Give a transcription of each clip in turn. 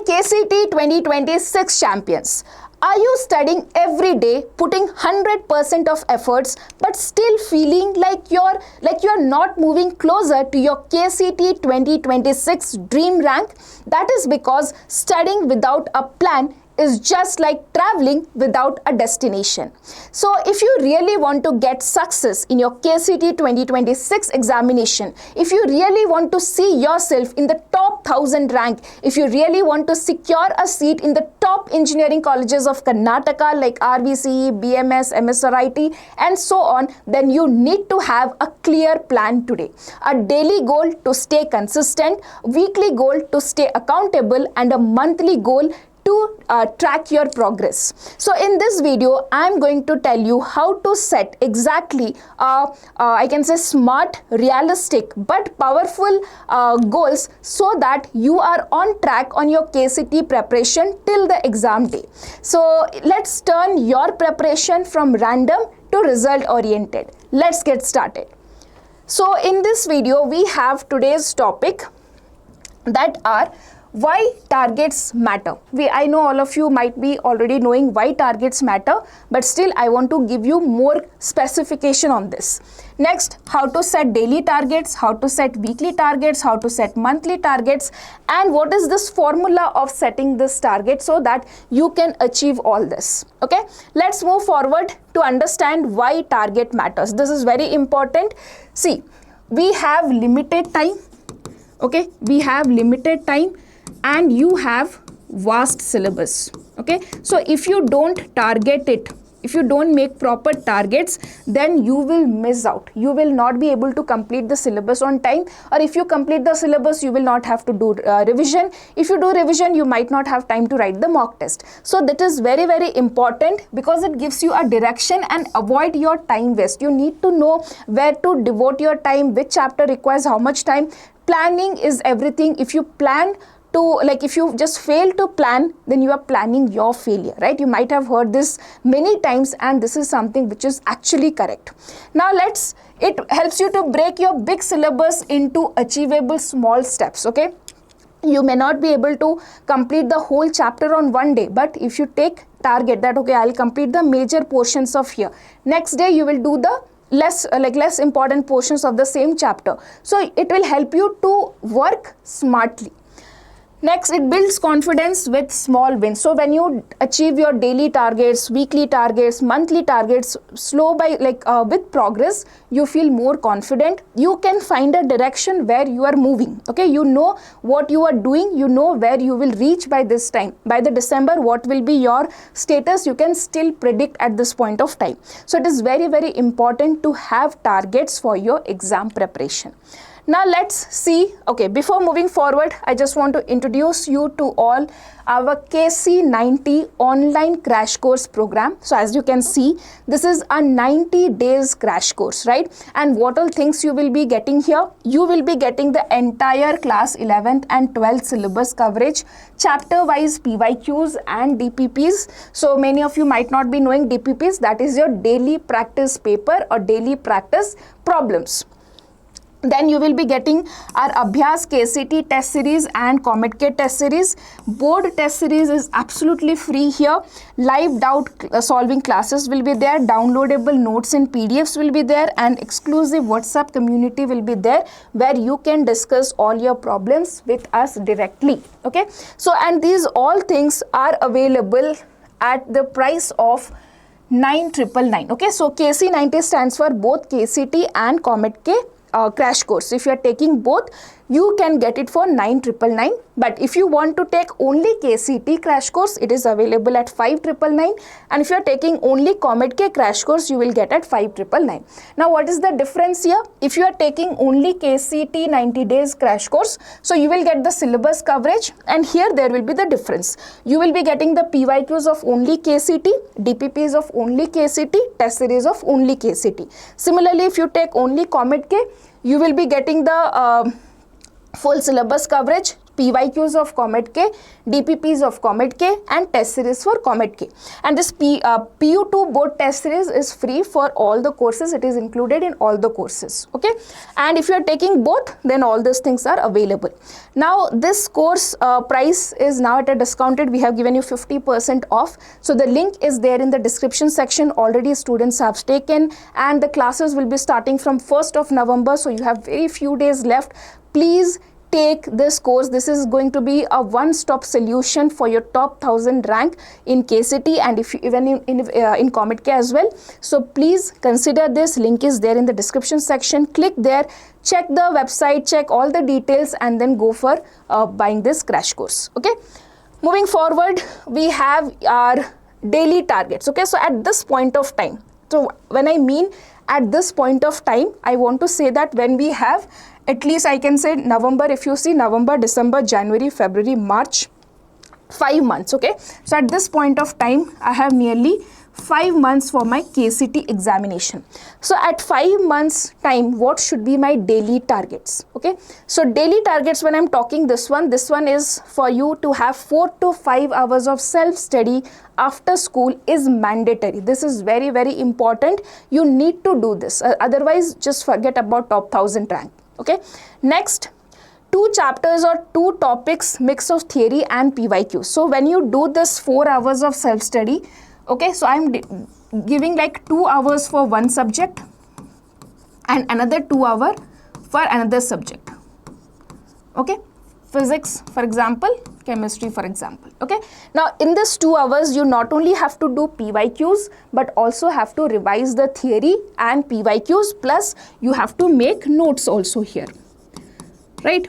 KCET 2026 champions. Are you studying every day, putting 100% of efforts, but still feeling like you're not moving closer to your KCET 2026 dream rank? That is because studying without a plan is just like traveling without a destination. So if you really want to get success in your KCET 2026 examination, if you really want to see yourself in the top 1000 rank, if you really want to secure a seat in the top engineering colleges of Karnataka like RVCE, BMS, MSRIT and so on, then you need to have a clear plan today. A daily goal to stay consistent, weekly goal to stay accountable and a monthly goal to track your progress. So in this video, I'm going to tell you how to set exactly I can say smart, realistic but powerful goals so that you are on track on your KCET preparation till the exam day. So let's turn your preparation from random to result oriented. Let's get started. So in this video, we have today's topic that are why targets matter. I know all of you might be already knowing why targets matter, but still I want to give you more specification on this. Next, how to set daily targets, how to set weekly targets, how to set monthly targets, and what is this formula of setting this target so that you can achieve all this. Okay, let's move forward to understand why target matters. This is very important. See, we have limited time. Okay, we have limited time and you have vast syllabus. Okay, so if you don't target it, if you don't make proper targets, then you will miss out. You will not be able to complete the syllabus on time, or if you complete the syllabus, you will not have to do revision. If you do revision, you might not have time to write the mock test. So that is very, very important because it gives you a direction and avoid your time waste. You need to know where to devote your time, which chapter requires how much time. Planning is everything. If you plan if you just fail to plan, then you are planning your failure, right? You might have heard this many times and this is something which is actually correct. Now it helps you to break your big syllabus into achievable small steps, okay? You may not be able to complete the whole chapter on one day, but if you take target that, okay, I'll complete the major portions of here. Next day you will do the less important portions of the same chapter. So it will help you to work smartly. Next, it builds confidence with small wins. So when you achieve your daily targets, weekly targets, monthly targets, with progress, you feel more confident. You can find a direction where you are moving. Okay, you know what you are doing. You know where you will reach by this time. By the December, what will be your status? You can still predict at this point of time. So it is very, very important to have targets for your exam preparation. Now let's see, okay, before moving forward, I just want to introduce you to all our KC90 online crash course program. So as you can see, this is a 90 days crash course, right? And what all things you will be getting here? You will be getting the entire class 11th and 12th syllabus coverage, chapter wise PYQs and DPPs. So many of you might not be knowing DPPs, that is your daily practice paper or daily practice problems. Then you will be getting our Abhyas KCET test series and COMEDK test series. Board test series is absolutely free here. Live doubt solving classes will be there. Downloadable notes and PDFs will be there. And exclusive WhatsApp community will be there where you can discuss all your problems with us directly. Okay. So, and these all things are available at the price of 9,999. Okay. So, KC90 stands for both KCET and COMEDK crash course. If you are taking both, you can get it for 9,999. But if you want to take only KCET crash course, it is available at 5,999. And if you are taking only COMEDK crash course, you will get at 5,999. Now, what is the difference here? If you are taking only KCET 90 days crash course, so you will get the syllabus coverage, and here there will be the difference. You will be getting the PYQs of only KCET, DPPs of only KCET, test series of only KCET. Similarly, if you take only COMEDK, you will be getting the full syllabus coverage, PYQs of Comet K, DPPs of Comet K, and test series for Comet K. And this PU2 board test series is free for all the courses. It is included in all the courses. Okay, and if you are taking both, then all these things are available. Now this course price is now at a discounted. We have given you 50% off. So the link is there in the description section. Already students have taken, and the classes will be starting from 1st of November. So you have very few days left. Please take this course. This is going to be a one-stop solution for your top 1000 rank in KCET, and if you, even in Comet K as well. So please consider this. Link is there in the description section. Click there, check the website, check all the details, and then go for buying this crash course. Okay, moving forward, we have our daily targets. Okay, so at this point of time, so when I mean at this point of time, I want to say that when we have at least, I can say November, if you see November, December, January, February, March, 5 months. Okay, so at this point of time, I have nearly 5 months for my KCET examination. So at 5 months time, what should be my daily targets? Okay, so daily targets, when I'm talking this one is for you to have 4 to 5 hours of self-study after school is mandatory. This is very, very important. You need to do this. Otherwise, just forget about top 1000 rank. Okay, next, 2 chapters or 2 topics, mix of theory and PYQ. So when you do this 4 hours of self-study, okay, so I'm giving like 2 hours for one subject and another 2 hours for another subject. Okay, physics for example, chemistry for example. Okay, now in this 2 hours, you not only have to do PYQs but also have to revise the theory and PYQs, plus you have to make notes also here, right?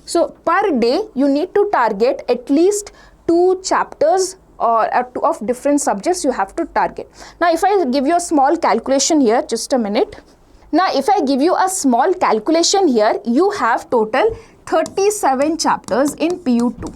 So per day you need to target at least 2 chapters or of different subjects you have to target. Now if I give you a small calculation here, just a minute. Now if I give you a small calculation here, you have total 37 chapters in PU2.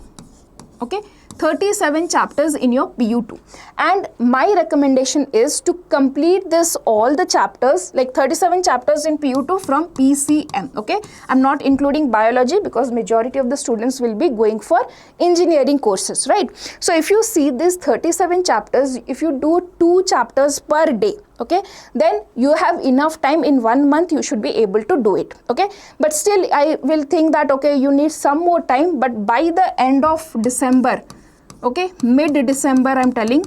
Okay, 37 chapters in your PU2, and my recommendation is to complete this all the chapters, like 37 chapters in PU2 from PCM. Okay, I'm not including biology because majority of the students will be going for engineering courses, right? So if you see these 37 chapters, if you do 2 chapters per day, okay, then you have enough time. In 1 month you should be able to do it. Okay, but still I will think that okay, you need some more time, but by the end of December, okay, mid-December, I'm telling,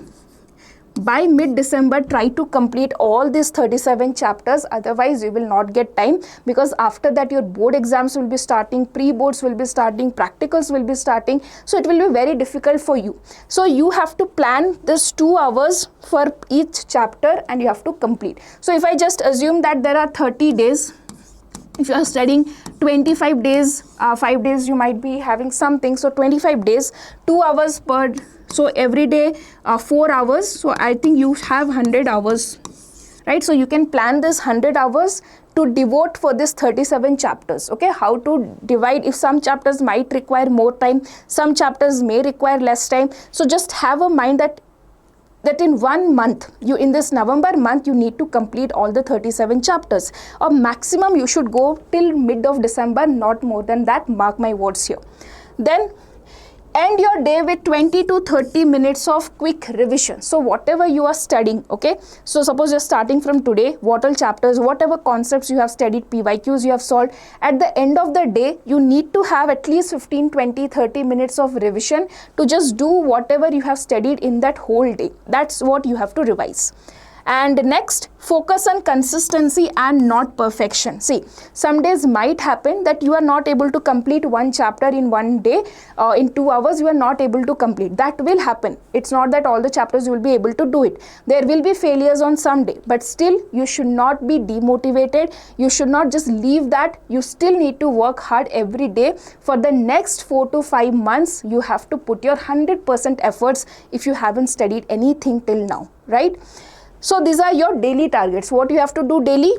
by mid-December try to complete all these 37 chapters. Otherwise you will not get time, because after that your board exams will be starting, pre-boards will be starting, practicals will be starting, so it will be very difficult for you. So you have to plan this 2 hours for each chapter and you have to complete. So if I just assume that there are 30 days, if you are studying 25 days, 5 days you might be having something, so 25 days, 2 hours per, so every day 4 hours, so I think you have 100 hours, right? So you can plan this 100 hours to devote for this 37 chapters. Okay, how to divide, if some chapters might require more time, some chapters may require less time. So just have a mind that in 1 month, you in this November month, you need to complete all the 37 chapters, or maximum you should go till mid of December, not more than that, mark my words here. Then end your day with 20 to 30 minutes of quick revision. So whatever you are studying, okay, so suppose you're starting from today, what all chapters, whatever concepts you have studied, PYQs you have solved, at the end of the day you need to have at least 15, 20, 30 minutes of revision to just do whatever you have studied in that whole day. That's what you have to revise. And next, focus on consistency and not perfection. See, some days might happen that you are not able to complete one chapter in one day, in 2 hours you are not able to complete. That will happen. It's not that all the chapters you will be able to do it. There will be failures on some day, but still you should not be demotivated. You should not just leave that. You still need to work hard every day. For the next 4 to 5 months, you have to put your 100% efforts if you haven't studied anything till now, right? So these are your daily targets. What you have to do daily?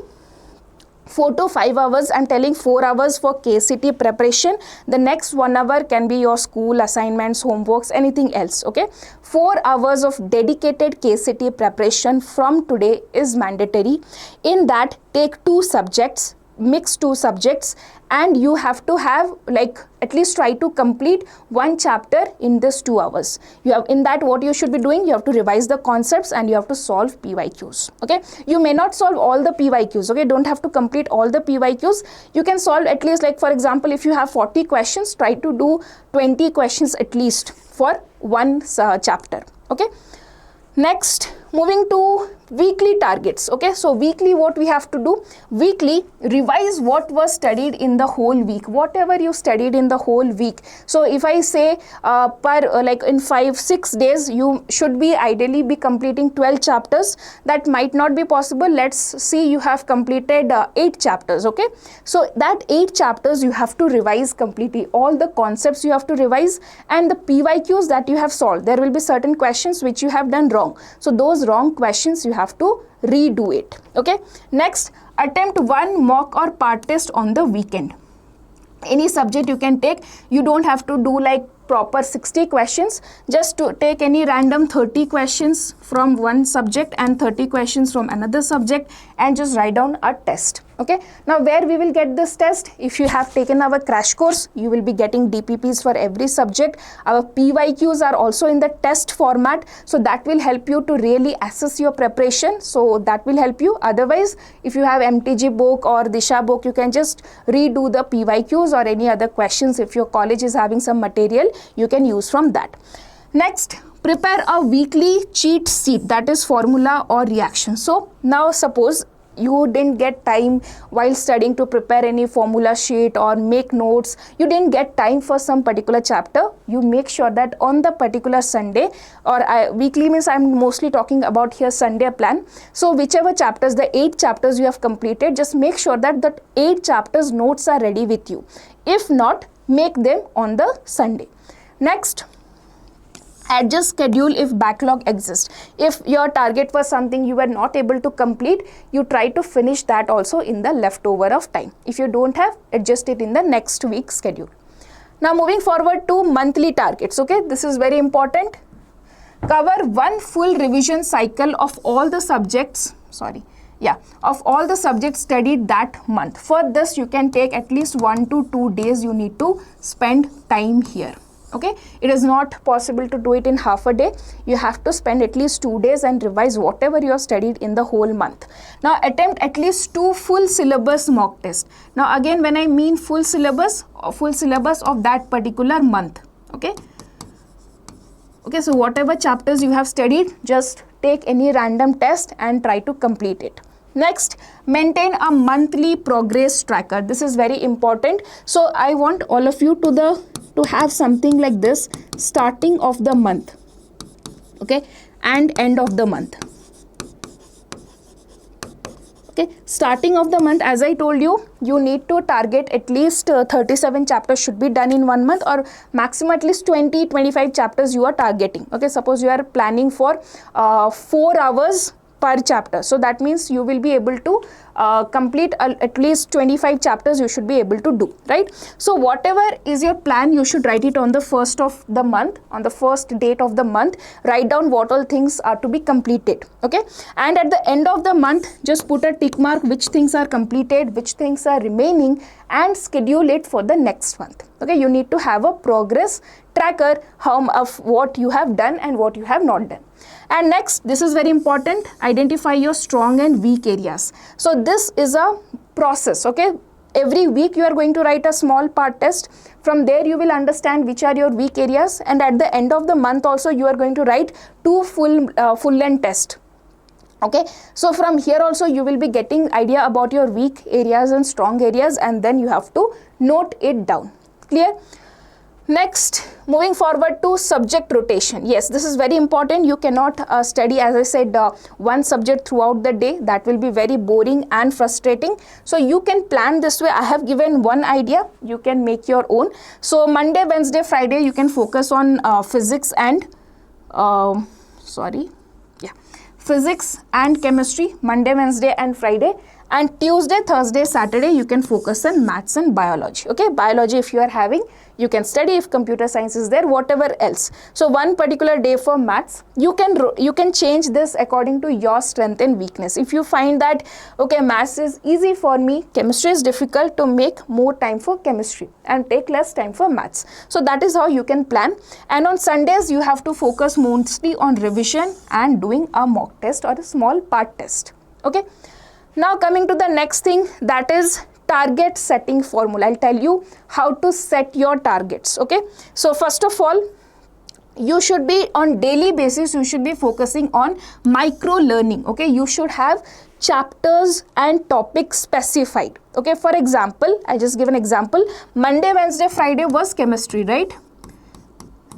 4 to 5 hours. I'm telling 4 hours for KCET preparation. The next 1 hour can be your school assignments, homeworks, anything else. Okay. 4 hours of dedicated KCET preparation from today is mandatory. In that, take 2 subjects, mix 2 subjects, and you have to have like at least try to complete one chapter in this 2 hours. You have, in that what you should be doing, you have to revise the concepts and you have to solve PYQs. Okay, you may not solve all the PYQs. Okay, don't have to complete all the PYQs. You can solve at least, like for example, if you have 40 questions, try to do 20 questions at least for one chapter. Okay, next, moving to weekly targets. Okay, so weekly what we have to do, weekly revise what was studied in the whole week, whatever you studied in the whole week. So if I say like in 5-6 days you should be ideally be completing 12 chapters, that might not be possible. Let's see, you have completed 8 chapters. Okay, so that 8 chapters you have to revise completely, all the concepts you have to revise, and the PYQs that you have solved, there will be certain questions which you have done wrong, so those wrong questions you have to redo it. Okay, next, attempt one mock or part test on the weekend. Any subject you can take, you don't have to do like proper 60 questions, just to take any random 30 questions from one subject and 30 questions from another subject and just write down a test. Okay, now where we will get this test? If you have taken our crash course, you will be getting DPPs for every subject. Our PYQs are also in the test format, so that will help you to really assess your preparation, so that will help you. Otherwise, if you have MTG book or Disha book, you can just redo the PYQs or any other questions. If your college is having some material, you can use from that. Next, prepare a weekly cheat sheet, that is formula or reaction. So now suppose you didn't get time while studying to prepare any formula sheet or make notes, you didn't get time for some particular chapter, you make sure that on the particular Sunday, or weekly means I'm mostly talking about here Sunday plan. So whichever chapters, the 8 chapters you have completed, just make sure that that 8 chapters notes are ready with you. If not, make them on the Sunday. Next, adjust schedule if backlog exists. If your target was something you were not able to complete, you try to finish that also in the leftover of time. If you don't have, adjust it in the next week's schedule. Now moving forward to monthly targets. Okay, this is very important. Cover one full revision cycle of all the subjects, of all the subjects studied that month. For this you can take at least 1 to 2 days, you need to spend time here. Okay, it is not possible to do it in half a day. You have to spend at least 2 days and revise whatever you have studied in the whole month. Now attempt at least 2 full syllabus mock tests. Now again, when I mean full syllabus of that particular month. Okay, so whatever chapters you have studied, just take any random test and try to complete it. Next, maintain a monthly progress tracker. This is very important. So I want all of you to have something like this, starting of the month, okay, and end of the month. Okay, starting of the month, as I told you, you need to target at least 37 chapters should be done in 1 month, or maximum at least 20-25 chapters you are targeting. Okay, suppose you are planning for 4 hours per chapter, so that means you will be able to complete at least 25 chapters you should be able to do, right? So whatever is your plan, you should write it on the first of the month, on the first date of the month, write down what all things are to be completed. Okay, and at the end of the month, just put a tick mark which things are completed, which things are remaining, and schedule it for the next month. Okay, you need to have a progress tracker of what you have done and what you have not done. And next, this is very important, identify your strong and weak areas. So this is a process. Okay, every week you are going to write a small part test. From there you will understand which are your weak areas, and at the end of the month also you are going to write 2 full length tests. Okay, so from here also you will be getting idea about your weak areas and strong areas, and then you have to note it down. Clear? Next, moving forward to subject rotation. Yes, this is very important. You cannot study, as I said, one subject throughout the day. That will be very boring and frustrating. So you can plan this way. I have given one idea. You can make your own. So Monday, Wednesday, Friday, you can focus on physics and physics and chemistry, Monday, Wednesday and Friday. And Tuesday, Thursday, Saturday, you can focus on maths and biology. Okay, biology if you are having, you can study. If computer science is there, whatever else. So one particular day for maths, you can change this according to your strength and weakness. If you find that, okay, maths is easy for me, chemistry is difficult, to make more time for chemistry and take less time for maths. So that is how you can plan. And on Sundays, you have to focus mostly on revision and doing a mock test or a small part test. Okay. Now coming to the next thing, that is target setting formula. I'll tell you how to set your targets. Okay. So first of all, you should be on daily basis, you should be focusing on micro learning. Okay. You should have chapters and topics specified. Okay. For example, I just give an example. Monday, Wednesday, Friday was chemistry, right?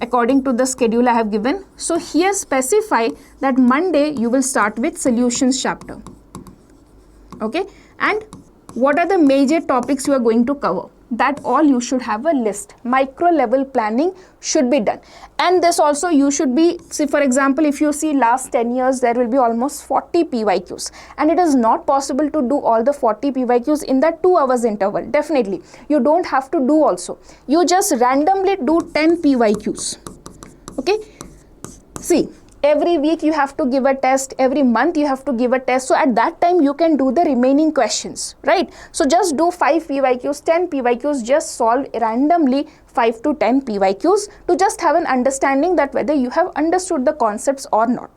According to the schedule I have given. So here specify that Monday you will start with solutions chapter. Okay. And what are the major topics you are going to cover? That all you should have a list. Micro level planning should be done. And this also you should be, see for example, if you see last 10 years, there will be almost 40 PYQs. And it is not possible to do all the 40 PYQs in that 2 hours interval. Definitely. You don't have to do also. You just randomly do 10 PYQs. Okay. See. Every week you have to give a test, every month you have to give a test. So at that time you can do the remaining questions, right? So just do 5 PYQs, 10 PYQs, just solve randomly 5 to 10 PYQs to just have an understanding that whether you have understood the concepts or not.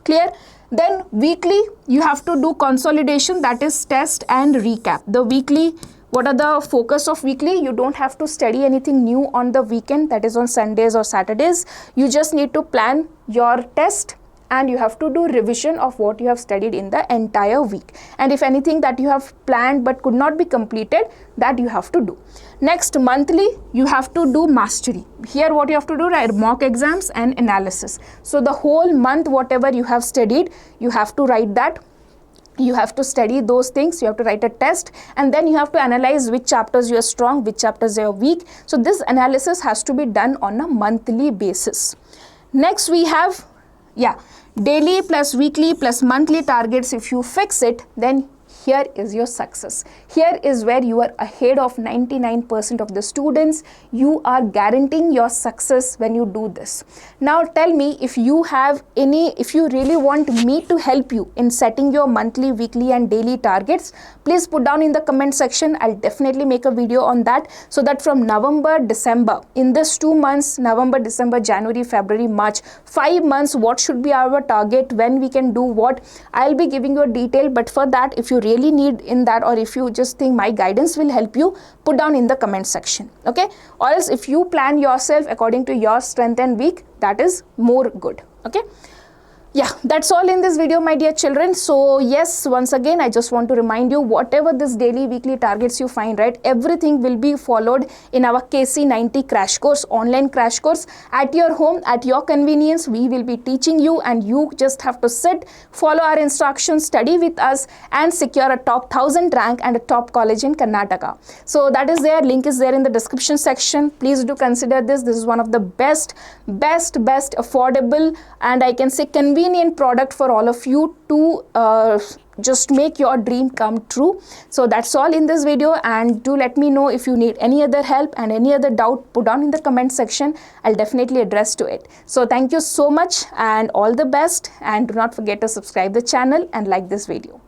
Clear? Then weekly you have to do consolidation, that is test and recap. The weekly, what are the focus of weekly? You don't have to study anything new on the weekend, that is on Sundays or Saturdays. You just need to plan your test and you have to do revision of what you have studied in the entire week. And if anything that you have planned but could not be completed, that you have to do. Next, monthly, you have to do mastery. Here what you have to do, right? Mock exams and analysis. So the whole month, whatever you have studied, you have to write that. You have to study those things, you have to write a test, and then you have to analyze which chapters you are strong, which chapters you are weak. So this analysis has to be done on a monthly basis. Next we have, daily plus weekly plus monthly targets. If you fix it, then here is your success. Here is where you are ahead of 99% of the students. You are guaranteeing your success when you do this. Now tell me, if you really want me to help you in setting your monthly, weekly and daily targets, please put down in the comment section. I'll definitely make a video on that, so that from November, December, in this 2 months, November, December, January, February, March, 5 months, what should be our target, when we can do what, I'll be giving you a detail. But for that, if you really need in that, or if you just think my guidance will help you, put down in the comment section. Okay. Or else if you plan yourself according to your strength and weak, that is more good. Okay. Yeah, that's all in this video, my dear children. So yes, once again, I just want to remind you, whatever this daily, weekly targets you find, right, everything will be followed in our KC90 crash course, online crash course at your home, at your convenience. We will be teaching you, and you just have to sit, follow our instructions, study with us, and secure a top 1000 rank and a top college in Karnataka. So that is there, link is there in the description section. Please do consider this. This is one of the best affordable, and I can say convenient product for all of you to just make your dream come true. So that's all in this video, and do let me know if you need any other help and any other doubt. Put down in the comment section. I'll definitely address to it. So thank you so much and all the best, and do not forget to subscribe the channel and like this video.